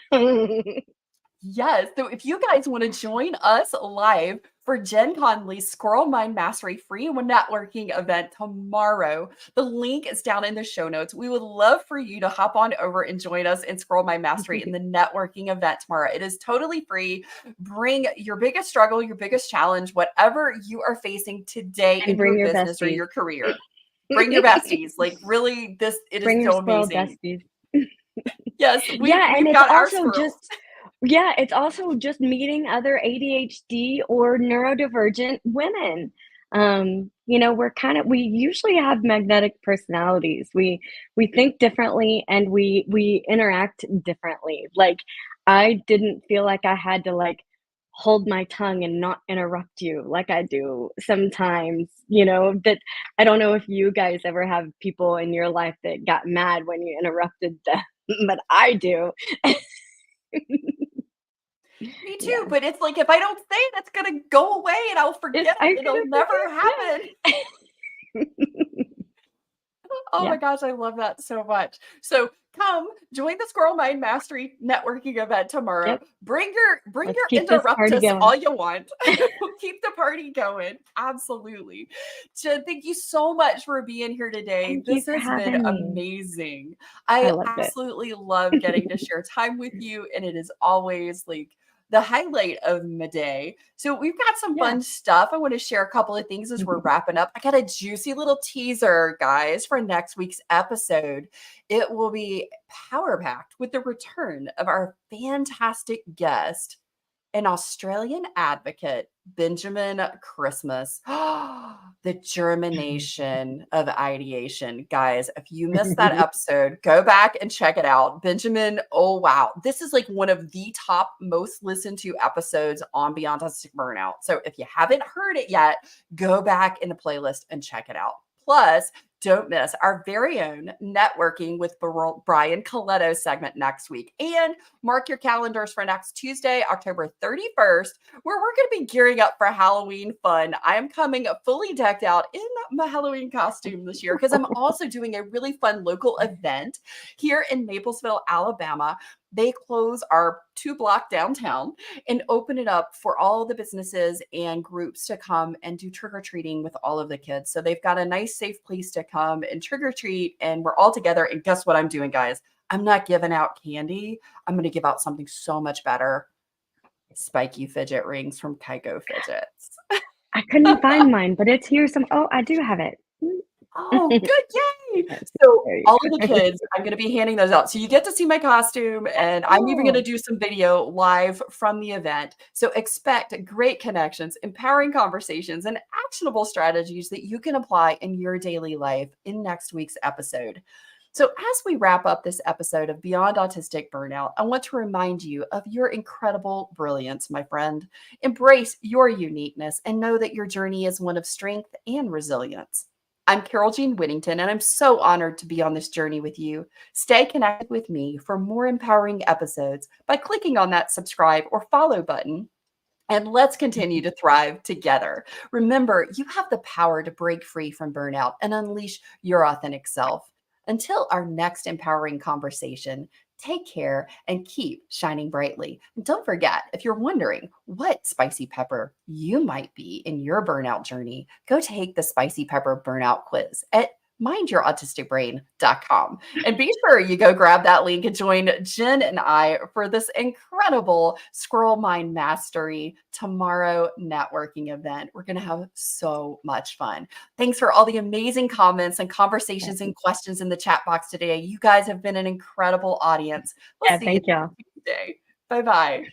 Yes. So if you guys want to join us live for Jen Conley's Squirrel Mind Mastery free networking event tomorrow, the link is down in the show notes. We would love for you to hop on over and join us in Squirrel Mind Mastery in the networking event tomorrow. It is totally free. Bring your biggest struggle, your biggest challenge, whatever you are facing today
And
in
bring
your
your
business or
besties.
your career. Bring your besties. Like really, it is
Bring your
so
squirrel
amazing.
besties.
Yes,
Yeah, and
we've
it's
got our
also
squirrels.
just yeah, it's also just meeting other ADHD or neurodivergent women. We usually have magnetic personalities. We think differently and we interact differently. Like, I didn't feel like I had to like hold my tongue and not interrupt you like I do sometimes, that I don't know if you guys ever have people in your life that got mad when you interrupted them, but I do.
Me too,
Yeah.
but it's like if I don't say it, it's gonna go away and I'll
It's
forget
I'm
it. It'll
gonna
never happen.
forget, yeah.
Oh my
Yeah,
gosh, I love that so much. So come join the Squirrel Mind Mastery networking event tomorrow.
yep.
Bring
Let's
your
keep this party
interruptus
going.
all you want. We'll keep the party going. Absolutely. Jen, thank you so much for being here today.
Thank you
This
for
has been
having me.
amazing.
I
I
loved it.
absolutely love getting to share time with you, and it is always like the highlight of my day. So we've got some
Yeah.
fun stuff. I want to share a couple of things as we're wrapping up. I got a juicy little teaser, guys, for next week's episode. It will be power packed with the return of our fantastic guest, an Australian advocate, Benjamin Christmas. The germination of ideation. Guys, if you missed that episode, go back and check it out. Benjamin, oh wow. This is like one of the top most listened to episodes on Beyond Autistic Burnout. So if you haven't heard it yet, go back in the playlist and check it out. Plus, don't miss our very own Networking with Brian Coletto segment next week. And mark your calendars for next Tuesday, October 31st, where we're going to be gearing up for Halloween fun. I am coming fully decked out in my Halloween costume this year because I'm also doing a really fun local event here in Maplesville, Alabama. They close our 2-block downtown and open it up for all the businesses and groups to come and do trick-or-treating with all of the kids. So they've got a nice, safe place to come and trick-or-treat, and we're all together. And guess what I'm doing, guys? I'm not giving out candy. I'm going to give out something so much better. Spiky fidget rings from Kaiko Fidgets.
I couldn't find mine, but it's here. Oh, I do have it.
Oh, good. Yay. So all of the kids, I'm going to be handing those out. So you get to see my costume, and I'm even going to do some video live from the event. So expect great connections, empowering conversations, and actionable strategies that you can apply in your daily life in next week's episode. So as we wrap up this episode of Beyond Autistic Burnout, I want to remind you of your incredible brilliance, my friend. Embrace your uniqueness and know that your journey is one of strength and resilience. I'm Carole Jean Whittington, and I'm so honored to be on this journey with you. Stay connected with me for more empowering episodes by clicking on that subscribe or follow button. And let's continue to thrive together. Remember, you have the power to break free from burnout and unleash your authentic self. Until our next empowering conversation, take care and keep shining brightly. And don't forget, if you're wondering what spicy pepper you might be in your burnout journey, go take the Spicy Pepper Burnout Quiz at mindyourautisticbrain.com. And be sure you go grab that link and join Jen and I for this incredible Squirrel Mind Mastery Tomorrow networking event. We're going to have so much fun. Thanks for all the amazing comments and conversations and questions in the chat box today. You guys have been an incredible audience. We'll see
Thank
you
y'all.
next Tuesday. Bye-bye.